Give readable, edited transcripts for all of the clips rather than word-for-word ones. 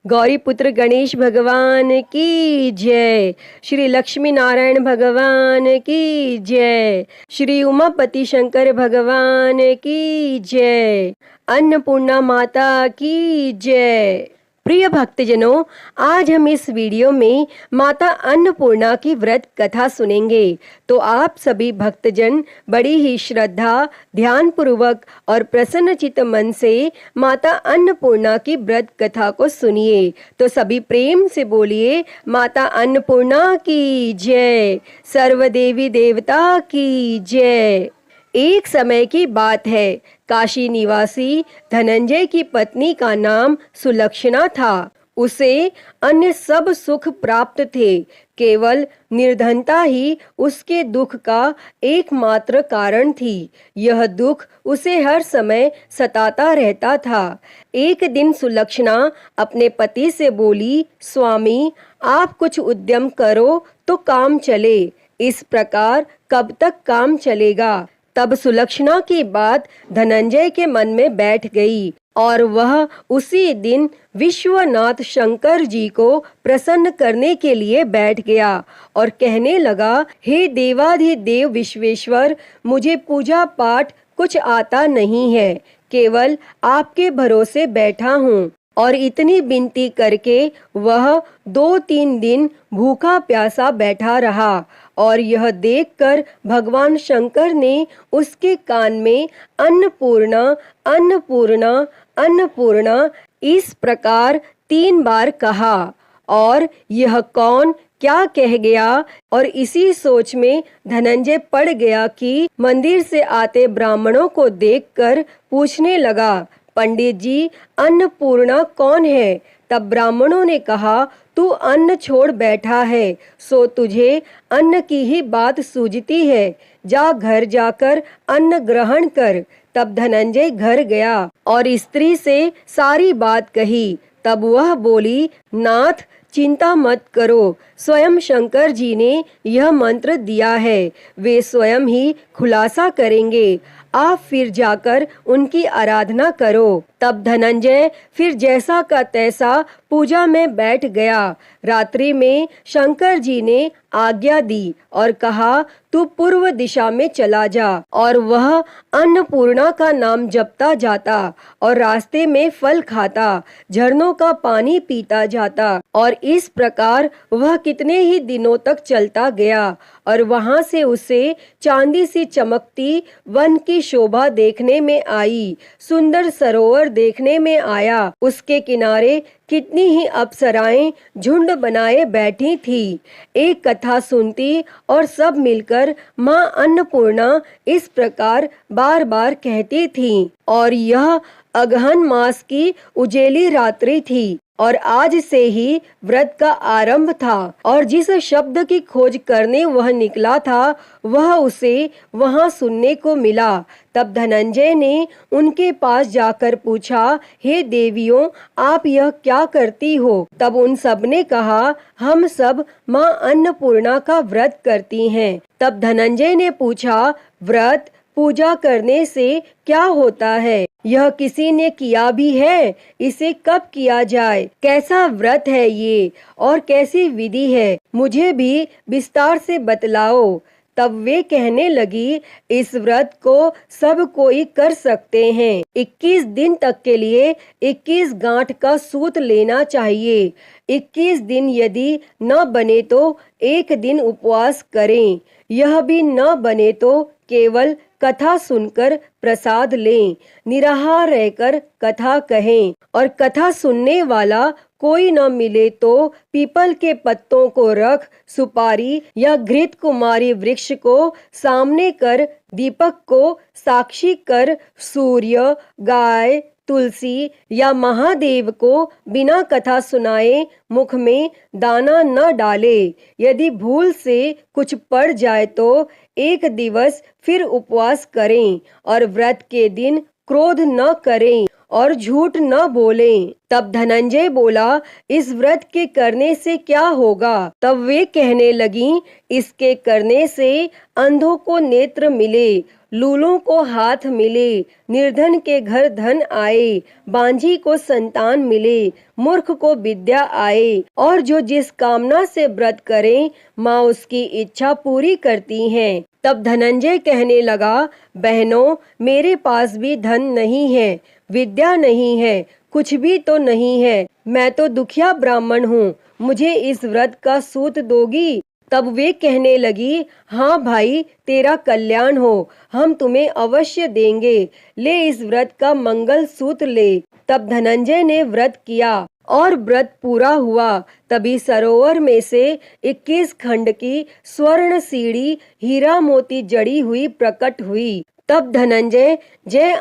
गौरी पुत्र गणेश भगवान की जय। श्री लक्ष्मी नारायण भगवान की जय। श्री उमापति शंकर भगवान की जय। अन्नपूर्णा माता की जय। प्रिय भक्तजनों, आज हम इस वीडियो में माता अन्नपूर्णा की व्रत कथा सुनेंगे। तो आप सभी भक्तजन बड़ी ही श्रद्धा, ध्यान पूर्वक और प्रसन्नचित्त मन से माता अन्नपूर्णा की व्रत कथा को सुनिए। तो सभी प्रेम से बोलिए, माता अन्नपूर्णा की जय, सर्व देवी देवता की जय। एक समय की बात है, काशी निवासी धनंजय की पत्नी का नाम सुलक्षणा था। उसे अन्य सब सुख प्राप्त थे, केवल निर्धनता ही उसके दुख का एकमात्र कारण थी। यह दुख उसे हर समय सताता रहता था। एक दिन सुलक्षणा अपने पति से बोली, स्वामी, आप कुछ उद्यम करो तो काम चले, इस प्रकार कब तक काम चलेगा। तब सुलक्षणा की बात धनंजय के मन में बैठ गई और वह उसी दिन विश्वनाथ शंकर जी को प्रसन्न करने के लिए बैठ गया और कहने लगा, हे देवाधिदेव विश्वेश्वर, मुझे पूजा पाठ कुछ आता नहीं है, केवल आपके भरोसे बैठा हूँ। और इतनी विनती करके वह 2-3 दिन भूखा प्यासा बैठा रहा और यह देखकर भगवान शंकर ने उसके कान में अन्नपूर्णा अन्नपूर्णा अन्नपूर्णा इस प्रकार 3 बार कहा। और यह कौन क्या कह गया, और इसी सोच में धनंजय पड़ गया कि मंदिर से आते ब्राह्मणों को देखकर पूछने लगा, पंडित जी, अन्नपूर्णा कौन है। तब ब्राह्मणों ने कहा, तू अन्न छोड़ बैठा है, सो तुझे अन्न की ही बात सूझती है, जा घर जाकर अन्न ग्रहण कर। तब धनंजय घर गया और स्त्री से सारी बात कही। तब वह बोली, नाथ, चिंता मत करो, स्वयं शंकर जी ने यह मंत्र दिया है, वे स्वयं ही खुलासा करेंगे, आप फिर जाकर उनकी आराधना करो। तब धनंजय फिर जैसा का तैसा पूजा में बैठ गया। रात्रि में शंकर जी ने आज्ञा दी और कहा, तू पूर्व दिशा में चला जा। और वह अन्नपूर्णा का नाम जपता जाता और रास्ते में फल खाता, झरनों का पानी पीता जाता। और इस प्रकार वह कितने ही दिनों तक चलता गया और वहां से उसे चांदी सी चमकती वन की शोभा देखने में आई, सुंदर सरोवर देखने में आया। उसके किनारे कितनी ही अप्सराएं झुंड बनाए बैठी थी, एक कथा सुनती और सब मिलकर माँ अन्नपूर्णा इस प्रकार बार बार कहती थी। और यह अगहन मास की उजेली रात्रि थी और आज से ही व्रत का आरंभ था। और जिस शब्द की खोज करने वह निकला था, वह उसे वहां सुनने को मिला। तब धनंजय ने उनके पास जाकर पूछा, हे देवियों, आप यह क्या करती हो। तब उन सब ने कहा, हम सब माँ अन्नपूर्णा का व्रत करती हैं। तब धनंजय ने पूछा, व्रत पूजा करने से क्या होता है, यह किसी ने किया भी है, इसे कब किया जाए, कैसा व्रत है ये और कैसी विधि है, मुझे भी विस्तार से बतलाओ। तब वे कहने लगी, इस व्रत को सब कोई कर सकते हैं। 21 दिन तक के लिए 21 गांठ का सूत लेना चाहिए। 21 दिन यदि न बने तो एक दिन उपवास करें। यह भी न बने तो केवल कथा सुनकर प्रसाद लें, निराहार रहकर कथा कहें। और कथा सुनने वाला कोई न मिले तो पीपल के पत्तों को रख, सुपारी या घृत कुमारी वृक्ष को सामने कर, दीपक को साक्षी कर, सूर्य, गाय, तुलसी या महादेव को बिना कथा सुनाए मुख में दाना न डाले। यदि भूल से कुछ पड़ जाए तो एक दिवस फिर उपवास करें और व्रत के दिन क्रोध न करें और झूठ न बोलें। तब धनंजय बोला, इस व्रत के करने से क्या होगा? तब वे कहने लगीं, इसके करने से अंधों को नेत्र मिले, लूलों को हाथ मिले, निर्धन के घर धन आए, बांझी को संतान मिले, मूर्ख को विद्या आए, और जो जिस कामना से व्रत करें माँ उसकी इच्छा पूरी करती हैं। तब धनंजय कहने लगा, बहनों, मेरे पास भी धन नहीं है, विद्या नहीं है, कुछ भी तो नहीं है, मैं तो दुखिया ब्राह्मण हूँ, मुझे इस व्रत का सूत दोगी? तब वे कहने लगी, हाँ भाई, तेरा कल्याण हो, हम तुम्हें अवश्य देंगे, ले इस व्रत का मंगल सूत्र ले। तब धनंजय ने व्रत किया और व्रत पूरा हुआ। तभी सरोवर में से 21 खंड की स्वर्ण सीढ़ी हीरा मोती जड़ी हुई प्रकट हुई। तब धनंजय जय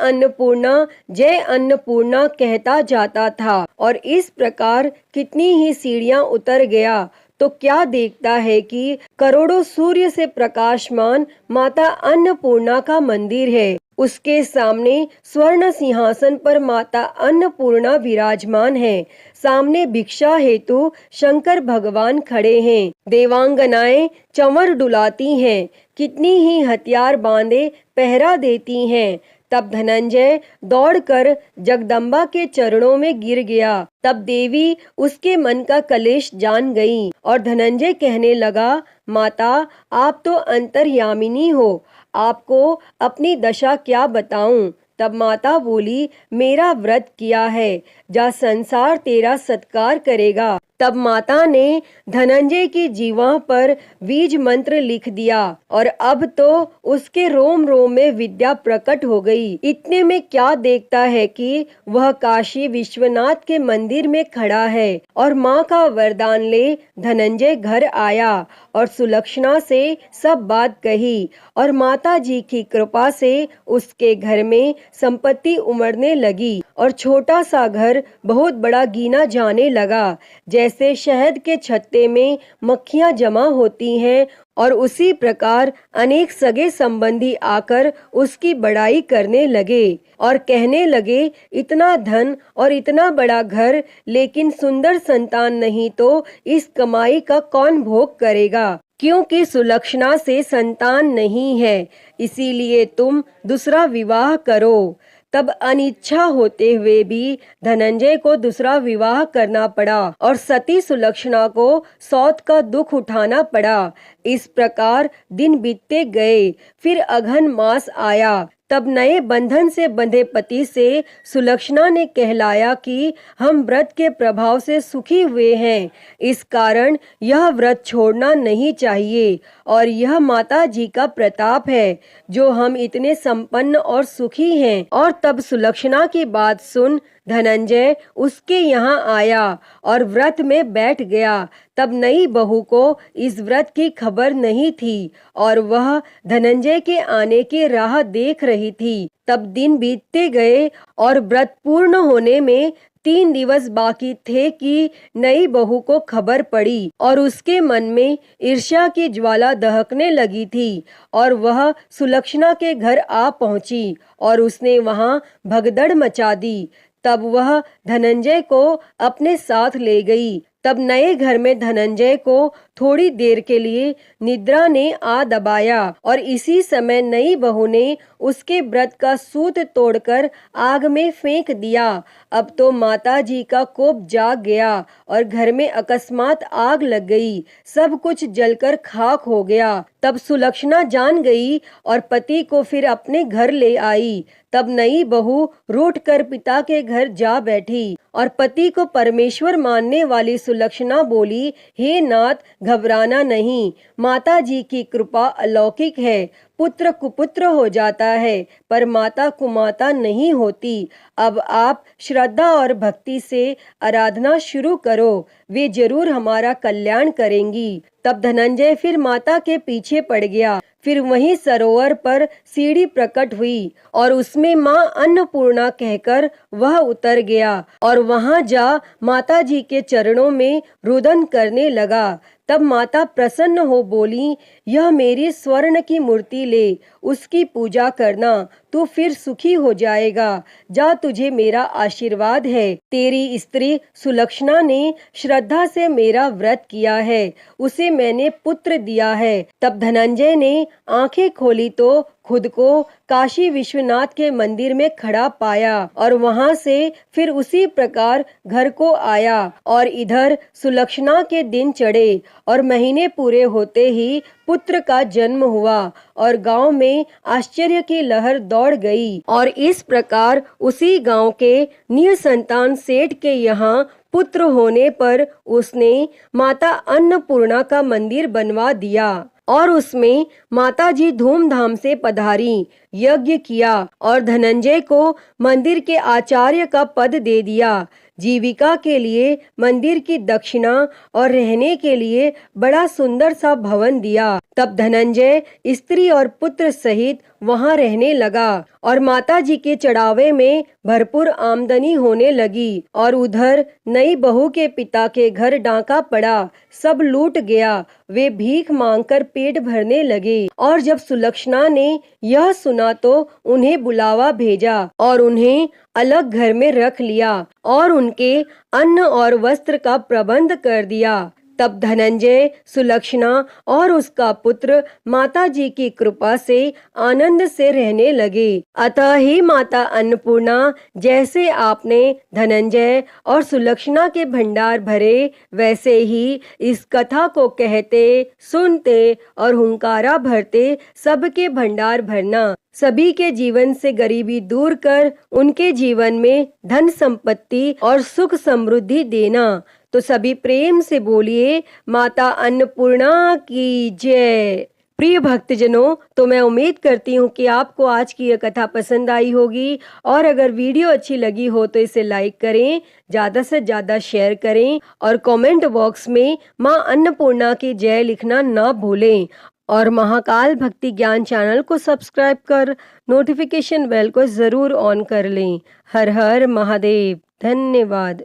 अन्नपूर्णा कहता जाता था और इस प्रकार कितनी ही सीढ़ियां उतर गया तो क्या देखता है कि करोड़ों सूर्य से प्रकाशमान माता अन्नपूर्णा का मंदिर है। उसके सामने स्वर्ण सिंहासन पर माता अन्नपूर्णा विराजमान है। सामने भिक्षा हेतु शंकर भगवान खड़े हैं। देवांगनाएं चंवर डुलाती हैं, कितनी ही हथियार बांधे पहरा देती हैं। तब धनंजय दौड़कर जगदम्बा के चरणों में गिर गया। तब देवी उसके मन का कलेश जान गई और धनंजय कहने लगा, माता, आप तो अंतर्यामिनी हो, आपको अपनी दशा क्या बताऊं? तब माता बोली, मेरा व्रत किया है, जा संसार तेरा सत्कार करेगा। तब माता ने धनंजय की जीवा पर बीज मंत्र लिख दिया और अब तो उसके रोम रोम में विद्या प्रकट हो गई। इतने में क्या देखता है कि वह काशी विश्वनाथ के मंदिर में खड़ा है और माँ का वरदान ले धनंजय घर आया और सुलक्षणा से सब बात कही और माता जी की कृपा से उसके घर में संपत्ति उमड़ने लगी और छोटा सा घर बहुत बड़ा गिना जाने लगा। जैसे शहद के छत्ते में मक्खियां जमा होती हैं और उसी प्रकार अनेक सगे संबंधी आकर उसकी बड़ाई करने लगे और कहने लगे, इतना धन और इतना बड़ा घर, लेकिन सुंदर संतान नहीं तो इस कमाई का कौन भोग करेगा? क्योंकि सुलक्षणा से संतान नहीं है, इसीलिए तुम दूसरा विवाह करो। तब अनिच्छा होते हुए भी धनंजय को दूसरा विवाह करना पड़ा और सती सुलक्षणा को सौत का दुख उठाना पड़ा। इस प्रकार दिन बीतते गए। फिर अघन मास आया। तब नए बंधन से बंधे पति से सुलक्षणा ने कहलाया कि हम व्रत के प्रभाव से सुखी हुए हैं, इस कारण यह व्रत छोड़ना नहीं चाहिए और यह माता जी का प्रताप है जो हम इतने संपन्न और सुखी हैं। और तब सुलक्षणा की बात सुन धनंजय उसके यहाँ आया और व्रत में बैठ गया। तब नई बहू को इस व्रत की खबर नहीं थी और वह धनंजय के आने की राह देख रही थी। तब दिन बीतते गए और व्रत पूर्ण होने में 3 दिवस बाकी थे कि नई बहू को खबर पड़ी और उसके मन में ईर्ष्या की ज्वाला दहकने लगी थी और वह सुलक्षणा के घर आ पहुंची और उसने वहां भगदड़ मचा दी। तब वह धनंजय को अपने साथ ले गई। तब नए घर में धनंजय को थोड़ी देर के लिए निद्रा ने आ दबाया और इसी समय नई बहू ने उसके व्रत का सूत तोड़कर आग में फेंक दिया। अब तो माता जी का कोप जाग गया और घर में अकस्मात आग लग गई, सब कुछ जलकर खाक हो गया। तब सुलक्षणा जान गई और पति को फिर अपने घर ले आई। तब नई बहू रूठ कर पिता के घर जा बैठी और पति को परमेश्वर मानने वाली सुलक्षणा बोली, हे नाथ, घबराना नहीं, माता जी की कृपा अलौकिक है। पुत्र कुपुत्र हो जाता है पर माता कुमाता नहीं होती। अब आप श्रद्धा और भक्ति से आराधना शुरू करो, वे जरूर हमारा कल्याण करेंगी। तब धनंजय फिर माता के पीछे पड़ गया। फिर वहीं सरोवर पर सीढ़ी प्रकट हुई और उसमें माँ अन्नपूर्णा कहकर वह उतर गया और वहां जा माता जी के चरणों में रुदन करने लगा। तब माता प्रसन्न हो बोली, यह मेरी स्वर्ण की मूर्ति ले, उसकी पूजा करना, तू फिर सुखी हो जाएगा। जा, तुझे मेरा आशीर्वाद है। तेरी स्त्री सुलक्षणा ने श्रद्धा से मेरा व्रत किया है, उसे मैंने पुत्र दिया है। तब धनंजय ने आंखें खोली तो खुद को काशी विश्वनाथ के मंदिर में खड़ा पाया और वहां से फिर उसी प्रकार घर को आया। और इधर सुलक्षणा के दिन चढ़े और महीने पूरे होते ही पुत्र का जन्म हुआ और गांव में आश्चर्य की लहर दौड़ गई। और इस प्रकार उसी गांव के निसंतान सेठ के यहाँ पुत्र होने पर उसने माता अन्नपूर्णा का मंदिर बनवा दिया और उसमें माताजी धूमधाम से पधारी, यज्ञ किया और धनंजय को मंदिर के आचार्य का पद दे दिया। जीविका के लिए मंदिर की दक्षिणा और रहने के लिए बड़ा सुंदर सा भवन दिया। तब धनंजय स्त्री और पुत्र सहित वहां रहने लगा और माताजी के चढ़ावे में भरपूर आमदनी होने लगी। और उधर नई बहू के पिता के घर डाका पड़ा, सब लूट गया। वे भीख मांगकर पेट भरने लगे। और जब सुलक्षणा ने यह सुना तो उन्हें बुलावा भेजा और उन्हें अलग घर में रख लिया और उनके अन्न और वस्त्र का प्रबंध कर दिया। तब धनंजय, सुलक्षणा और उसका पुत्र माताजी की कृपा से आनंद से रहने लगे। अतः ही माता अन्नपूर्णा, जैसे आपने धनंजय और सुलक्षणा के भंडार भरे, वैसे ही इस कथा को कहते, सुनते और हुंकारा भरते सबके भंडार भरना। सभी के जीवन से गरीबी दूर कर उनके जीवन में धन संपत्ति और सुख समृद्धि देना। तो सभी प्रेम से बोलिए, माता अन्नपूर्णा की जय। प्रिय भक्तजनों, तो मैं उम्मीद करती हूँ कि आपको आज की यह कथा पसंद आई होगी और अगर वीडियो अच्छी लगी हो तो इसे लाइक करें, ज़्यादा से ज़्यादा शेयर करें और कमेंट बॉक्स में माँ अन्नपूर्णा की जय लिखना ना भूलें। और महाकाल भक्ति ज्ञान चैनल को सब्सक्राइब कर नोटिफिकेशन बेल को ज़रूर ऑन कर लें। हर हर महादेव। धन्यवाद।